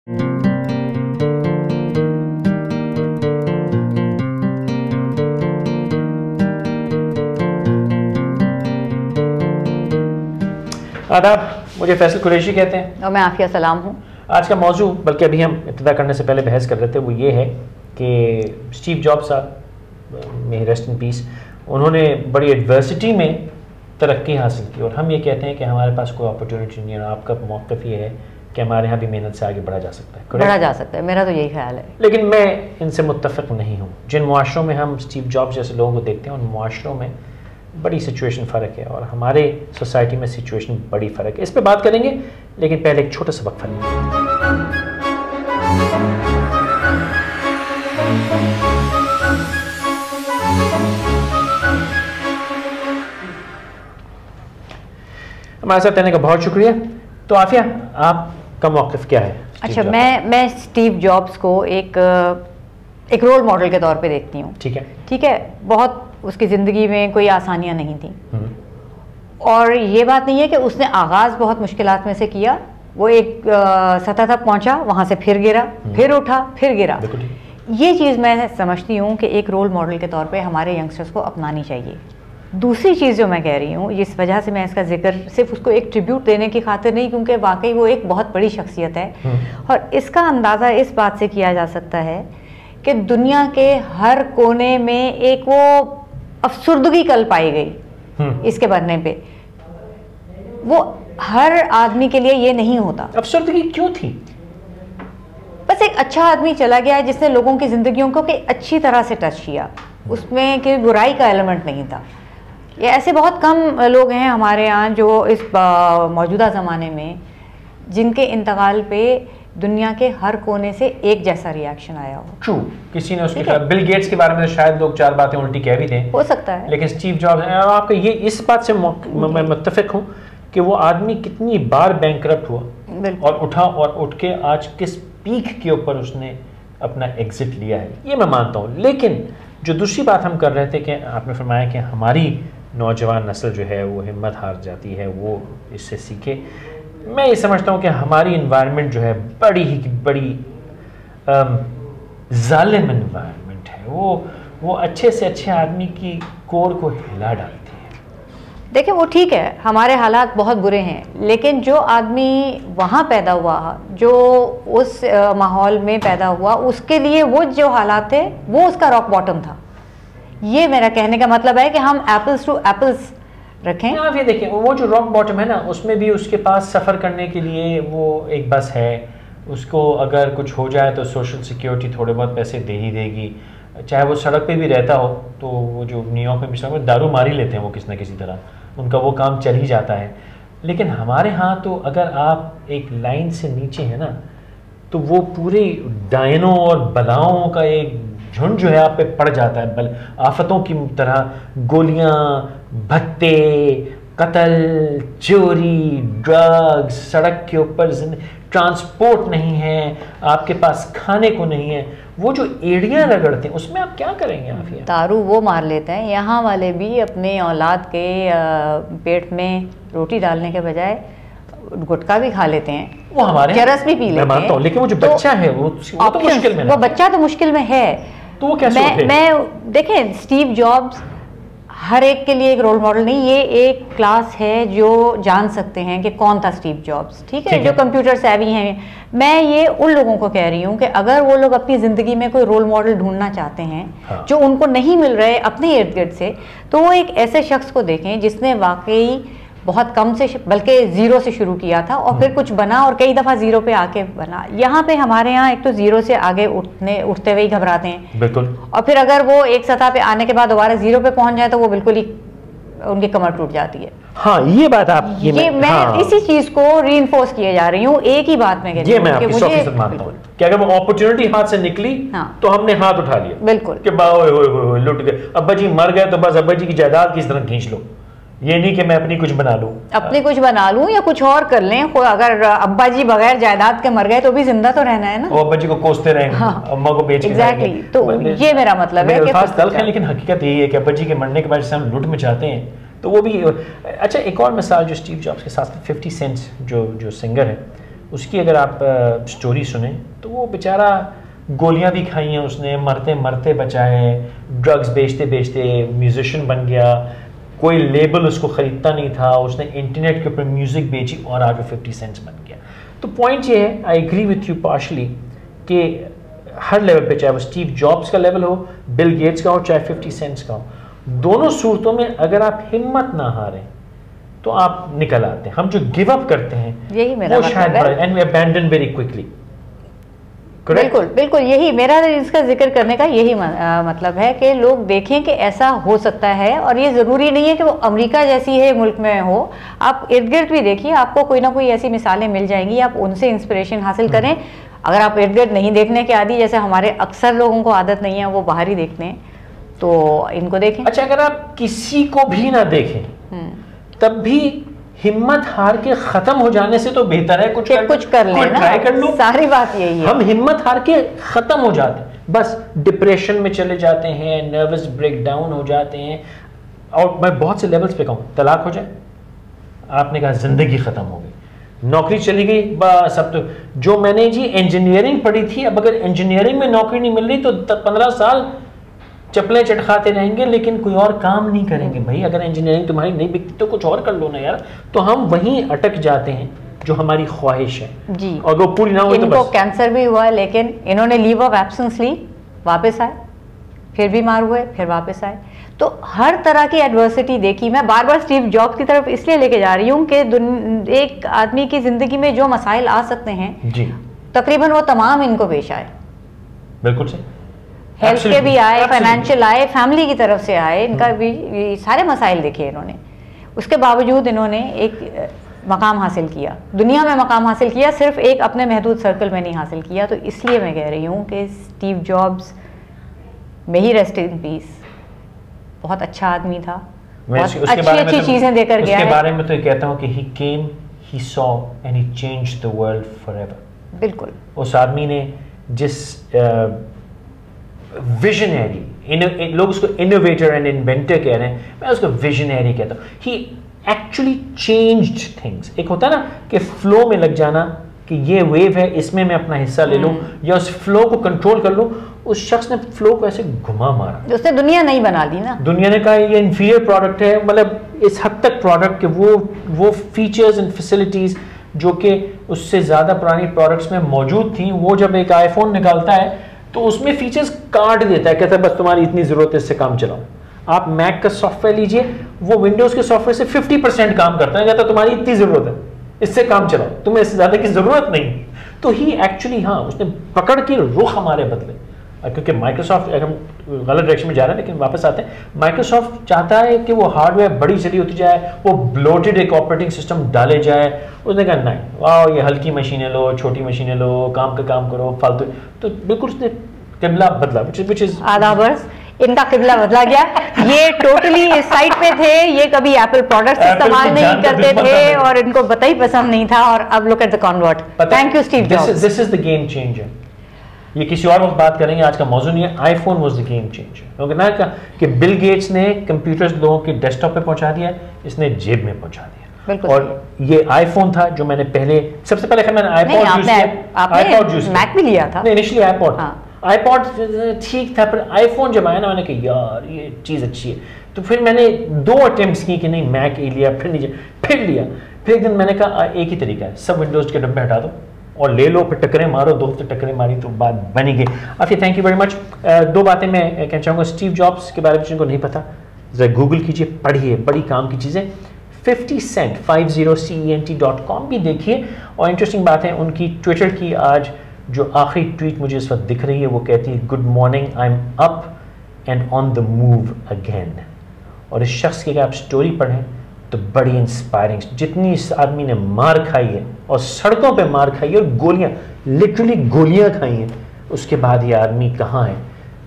आदाब, मुझे फैसल कुरैशी कहते हैं और मैं आफिया सलाम हूँ। आज का मौजू, बल्कि अभी हम इब्तिदा करने से पहले बहस कर रहे थे, वो ये है कि स्टीव जॉब्स साहब, मे रेस्ट इन पीस, उन्होंने बड़ी एडवर्सिटी में तरक्की हासिल की, और हम ये कहते हैं कि हमारे पास कोई अपॉर्चुनिटी नहीं है। आपका मौक़िफ़ ये है कि हमारे यहाँ भी मेहनत से आगे बढ़ा जा सकता है, बढ़ा जा सकता है, मेरा तो यही ख्याल है। लेकिन मैं इनसे मुत्तफ़िक़ नहीं हूँ। जिन मुआशरों में हम स्टीव जॉब्स जैसे लोगों को देखते हैं, उन मुआशरों में बड़ी सिचुएशन फ़र्क है, और हमारे सोसाइटी में सिचुएशन बड़ी फ़र्क है। इस पे बात करेंगे, लेकिन पहले एक छोटा सा वक्फा लेंगे। हमारे साथ रहने का बहुत शुक्रिया। तो आफिया, आपका मौक़िफ़ क्या है? अच्छा, मैं स्टीव जॉब्स को एक रोल मॉडल के तौर पे देखती हूँ। ठीक है, बहुत उसकी ज़िंदगी में कोई आसानियाँ नहीं थी, और ये बात नहीं है कि उसने आगाज़ बहुत मुश्किलात में से किया। वो एक सतह तक पहुँचा, वहाँ से फिर गिरा, फिर उठा, फिर गिरा। ये चीज़ मैं समझती हूँ कि एक रोल मॉडल के तौर पे हमारे यंगस्टर्स को अपनानी चाहिए। दूसरी चीज़ जो मैं कह रही हूँ, जिस वजह से मैं इसका जिक्र सिर्फ उसको एक ट्रिब्यूट देने की खातिर नहीं, क्योंकि वाकई वो एक बहुत बड़ी शख्सियत है, और इसका अंदाज़ा इस बात से किया जा सकता है कि दुनिया के हर कोने में एक वो अफसुर्दगी कल पाई गई इसके बनने पे। वो हर आदमी के लिए ये नहीं होता। अफसुर्दगी क्यों थी? बस एक अच्छा आदमी चला गया जिसने लोगों की ज़िंदगियों को अच्छी तरह से टच किया, उसमें कोई बुराई का एलिमेंट नहीं था। ये ऐसे बहुत कम लोग हैं हमारे यहाँ जो इस मौजूदा ज़माने में जिनके इंतकाल पे दुनिया के हर कोने से एक जैसा रिएक्शन आया हो। ट्रू, किसी ने उसके बिल गेट्स के बारे में शायद लोग चार बातें उल्टी कह भी दें, हो सकता है, लेकिन स्टीव जॉब्स, आपका ये इस बात से मैं मुत्तफिक हूँ कि वो आदमी कितनी बार बैंकरप्ट हुआ और उठा, और उठ के आज किस पीक के ऊपर उसने अपना एग्जिट लिया है, ये मैं मानता हूँ। लेकिन जो दूसरी बात हम कर रहे थे कि आपने फरमाया कि हमारी नौजवान नस्ल जो है वो हिम्मत हार जाती है, वो इससे सीखे। मैं ये समझता हूँ कि हमारी इन्वायरमेंट जो है बड़ी जालिम इन्वायरमेंट है। वो अच्छे से अच्छे आदमी की कोर को हिला डालती है। देखिए, वो ठीक है, हमारे हालात बहुत बुरे हैं, लेकिन जो आदमी वहाँ पैदा हुआ, जो उस माहौल में पैदा हुआ, उसके लिए वो जो हालात थे वो उसका रॉक बॉटम था। ये मेरा कहने का मतलब है कि हम एप्पल्स टू एप्पल्स रखें। आप ये देखें, वो जो रॉक बॉटम है ना, उसमें भी उसके पास सफ़र करने के लिए वो एक बस है, उसको अगर कुछ हो जाए तो सोशल सिक्योरिटी थोड़े बहुत पैसे दे ही देगी, चाहे वो सड़क पे भी रहता हो। तो वो जो न्यूयॉर्क में भी सड़क में दारू मार ही लेते हैं वो किसी न किसी तरह, उनका वो काम चल ही जाता है। लेकिन हमारे यहाँ तो अगर आप एक लाइन से नीचे हैं ना, तो वो पूरे डायनों और बलाओं का एक झुंड जो है आप पे पड़ जाता है, बल आफतों की तरह। गोलियां, भत्ते, कत्ल, चोरी, ड्रग्स, सड़क के ऊपर ट्रांसपोर्ट नहीं है, आपके पास खाने को नहीं है, वो जो एड़ियाँ रगड़ते हैं उसमें आप क्या करेंगे? आफिया, दारू वो मार लेते हैं, यहाँ वाले भी अपने औलाद के पेट में रोटी डालने के बजाय गुटखा भी खा लेते हैं, वो हमारे चरस भी पी लेते हैं। लेकिन वो जो बच्चा है वो तो मुश्किल में, वो बच्चा तो मुश्किल में है, तो वो कैसे मैं देखें, स्टीव जॉब्स हर एक के लिए एक रोल मॉडल नहीं, ये एक क्लास है जो जान सकते हैं कि कौन था स्टीव जॉब्स। ठीक है, जो कंप्यूटर सेवी हैं। मैं ये उन लोगों को कह रही हूँ कि अगर वो लोग अपनी ज़िंदगी में कोई रोल मॉडल ढूंढना चाहते हैं जो उनको नहीं मिल रहे अपने इर्द गिर्द से, तो वो एक ऐसे शख्स को देखें जिसने वाकई बहुत कम से, बल्कि ज़ीरो से शुरू किया था और फिर कुछ बना, और कई दफ़ा ज़ीरो पे आके बना। यहाँ पे हमारे यहाँ एक तो ज़ीरो से आगे उठते हुए ही घबराते हैं, बिल्कुल, और फिर अगर वो एक सतह पे आने के बाद दोबारा ज़ीरो पे पहुँच जाए तो वो बिल्कुल ही उनकी कमर टूट जाती है। हाँ, ये बात आप मैं इसी चीज़ को रीइंफोर्स किए जा रही हूँ। एक ही बात मैं ये मैं आपकी 100% मानता हूँ कि अगर वो अपॉर्चुनिटी हाथ से निकली तो हमने हाथ उठा लिया, बिल्कुल, कि लुट गए, अब्बा जी मर गए तो बस अब्बा जी की जायदाद किस तरह खींच लो, ये नहीं कि मैं अपनी कुछ बना लूं, या कुछ और कर लें। अगर अब्बा जी बगैर जायदाद के मर गए तो भी जिंदा तो रहना है ना, वो अब्बा जी को कोसते रहेंगे, अम्मा को बेच के एग्जैक्टली। तो ये मेरा मतलब है कि तल्ख है, लेकिन हकीकत यही है कि अब्बा जी के मरने के बाद जैसे हम लूट मचाते हैं, तो वो भी अच्छा। एक और मिसाल जो स्टीव जॉब्स के साथ 50 सेंट जो सिंगर है, उसकी अगर आप स्टोरी सुने तो वो बेचारा गोलियां भी खाई हैं उसने, मरते मरते बचाए, ड्रग्स बेचते बेचते म्यूजिशियन बन गया, कोई लेबल उसको ख़रीदता नहीं था, उसने इंटरनेट के ऊपर म्यूज़िक बेची और आज वो 50 सेंट्स बन गया। तो पॉइंट ये है, I agree with you partially, कि हर लेवल पे, चाहे वो स्टीव जॉब्स का लेवल हो, बिल गेट्स का हो, चाहे 50 सेंट्स का हो, दोनों सूरतों में अगर आप हिम्मत ना हारें तो आप निकल आते हैं। हम जो गिव अप करते हैं यही मेरा वो शायद and we abandon very quickly. बिल्कुल बिल्कुल, यही मेरा इसका जिक्र करने का यही मतलब है कि लोग देखें कि ऐसा हो सकता है, और ये ज़रूरी नहीं है कि वो अमेरिका जैसी है मुल्क में हो। आप इर्द गिर्द भी देखिए, आपको कोई ना कोई ऐसी मिसालें मिल जाएंगी, आप उनसे इंस्पिरेशन हासिल करें। अगर आप इर्द गिर्द नहीं देखने के आदी, जैसे हमारे अक्सर लोगों को आदत नहीं है वो बाहर ही देखते हैं, तो इनको देखें। अच्छा, अगर आप किसी को भी ना देखें तब भी हिम्मत हार के खत्म हो जाने से तो बेहतर है कुछ कर लेना, ट्राई कर लो। सारी बात यही है। हम हिम्मत हार के खत्म हो जाते हैं, बस डिप्रेशन में चले जाते हैं, नर्वस ब्रेकडाउन हो जाते हैं, और मैं बहुत से लेवल्स पे कहूँ, तलाक हो जाए, आपने कहा जिंदगी खत्म हो गई, नौकरी चली गई, बस अब तो जो मैंने जी इंजीनियरिंग पढ़ी थी, अब अगर इंजीनियरिंग में नौकरी नहीं मिल रही तो 15 साल चप्पलें चटखाते रहेंगे लेकिन कोई और काम नहीं करेंगे। भाई अगर इंजीनियरिंग तुम्हारी नहीं बिकती तो कुछ और कर लो ना यार। तो हम वहीं अटक जाते हैं जो हमारी ख्वाहिश है जी, और वो पूरी ना हो तो बस। कैंसर भी हुआ लेकिन इन्होंने लीव ऑफ एब्सेंस ली, वापस आए, फिर बीमार हुए, फिर वापस आए। तो हर तरह की एडवर्सिटी देखी। मैं बार बार स्टीव जॉब्स की तरफ इसलिए लेके जा रही हूँ कि एक आदमी की जिंदगी में जो मसाइल आ सकते हैं जी, तकरीबन वो तमाम इनको पेश आए। बिल्कुल सही। हेल्थ के भी आए, फाइनेंशियल आए, फैमिली की तरफ से आए, इनका भी सारे मसाइल देखे इन्होंने। उसके बावजूद इन्होंने एक मकाम हासिल किया, दुनिया में मकाम हासिल किया, सिर्फ एक अपने महदूद सर्कल में नहीं हासिल किया। तो इसलिए मैं कह रही हूँ कि Steve jobs, may he rest in peace, बहुत अच्छा आदमी था, बहुत अच्छी चीजें देकर गया है। उसके बारे में तो ये कहता हूँ कि he came, he saw and he changed the world forever। बिल्कुल, उस आदमी ने जिस विजनरी, लोग उसको इनोवेटर एंड इन्वेंटर कह रहे हैं, मैं उसको विजनरी कहता हूँ। ही एक्चुअली चेंज्ड थिंग्स। एक होता है ना कि फ्लो में लग जाना, कि ये वेव है, इसमें मैं अपना हिस्सा ले लूँ या उस फ्लो को कंट्रोल कर लूँ। उस शख्स ने फ्लो को ऐसे घुमा मारा, उसने दुनिया नहीं बना दी ना। दुनिया ने कहा ये इंफीरियर प्रोडक्ट है, मतलब इस हद तक प्रोडक्ट के वो फीचर्स एंड फैसिलिटीज जो कि उससे ज़्यादा पुरानी प्रोडक्ट्स में मौजूद थी, वो जब एक आईफोन निकालता है तो उसमें फीचर्स काट देता है, कहता है बस तुम्हारी इतनी ज़रूरत है, इससे काम चलाओ। आप मैक का सॉफ्टवेयर लीजिए, वो विंडोज़ के सॉफ्टवेयर से 50% काम करता है, कहता है तुम्हारी इतनी ज़रूरत है, इससे काम चलाओ, तुम्हें इससे ज़्यादा की ज़रूरत नहीं। तो ही एक्चुअली, हाँ, उसने पकड़ के रुख हमारे बदले। क्योंकि माइक्रोसॉफ्ट, हम गलत डायरेक्शन में जा रहे हैं लेकिन वापस आते हैं, माइक्रोसॉफ्ट चाहता है कि वो हार्डवेयर बड़ी चली होती जाए, वो ब्लोटेड एक ऑपरेटिंग सिस्टम डाले जाए। उसने कहा नहीं, वाह ये हल्की मशीनें लो, छोटी मशीनें लो, काम का काम करो, फालतू। तो बिल्कुल उसने किबला बदला, which is आधा वर्ष इनका किबला बदला गया। ये टोटली इस साइड पे थे, ये कभी एप्पल प्रोडक्ट्स इस्तेमाल नहीं करते थे और इनको बता ही पसंद नहीं था, और अब look at the convert. Thank you Steve jobs. This is the game changer. ये किसी और वक्त बात करेंगे, आज का मौजूद नहीं है। IPhone was the game changer. क्योंकि ना कि बिल गेट्स ने कंप्यूटर्स लोगों के डेस्कटॉप पे पहुंचा दिया, इसने जेब में पहुंचा दिया। और ये आईफोन था जो मैंने सबसे पहले मैंने आईपॉड यूज किया, मैक भी लिया था इनिशियली आईपॉड ठीक था, पर आईफोन जब आया ना, मैंने कहा यार ये चीज़ अच्छी है। तो फिर मैंने 2 अटेम्प्ट्स की कि नहीं मैक लिया, फिर लिया। फिर एक दिन मैंने कहा एक ही तरीका है, सब विंडोज़ के डब्बे हटा दो और ले लो, फिर टक्करें मारो, 2 हफ्ते टक्करें मारी तो बात बनी गई। अच्छा, थैंक यू वेरी मच। 2 बातें मैं कहना चाहूँगा स्टीव जॉब्स के बारे में, जिनको नहीं पता ज़रा गूगल कीजिए, पढ़िए, बड़ी काम की चीज़ें। 50 cent 50cent.com भी देखिए। और इंटरेस्टिंग बात है उनकी ट्विटर की, आज जो आखिरी ट्वीट मुझे इस वक्त दिख रही है, वो कहती है good morning, I am up and on the move again. और इस शख्स की अगर आप स्टोरी पढ़ें तो बड़ी इंस्पायरिंग, जितनी इस आदमी ने मार खाई है और सड़कों पे मार खाई है और गोलियां, लिटरली गोलियां खाई हैं, उसके बाद ये आदमी कहाँ है।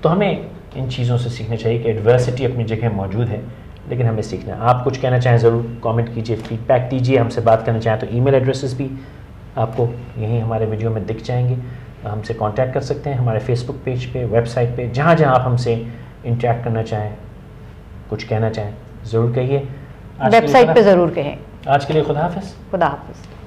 तो हमें इन चीज़ों से सीखना चाहिए कि एडवर्सिटी अपनी जगह मौजूद है, लेकिन हमें सीखना है। आप कुछ कहना चाहें ज़रूर कमेंट कीजिए, फीडबैक दीजिए, हमसे बात करना चाहें तो ईमेल एड्रेसेस भी आपको यहीं हमारे वीडियो में दिख जाएंगे। हमसे कांटेक्ट कर सकते हैं हमारे फेसबुक पेज पे, वेबसाइट पे, जहाँ जहाँ आप हमसे इंटरेक्ट करना चाहें, कुछ कहना चाहें ज़रूर कहिए। वेबसाइट पे ज़रूर कहें। आज के लिए खुदा हाफिज़। खुदा हाफिज़।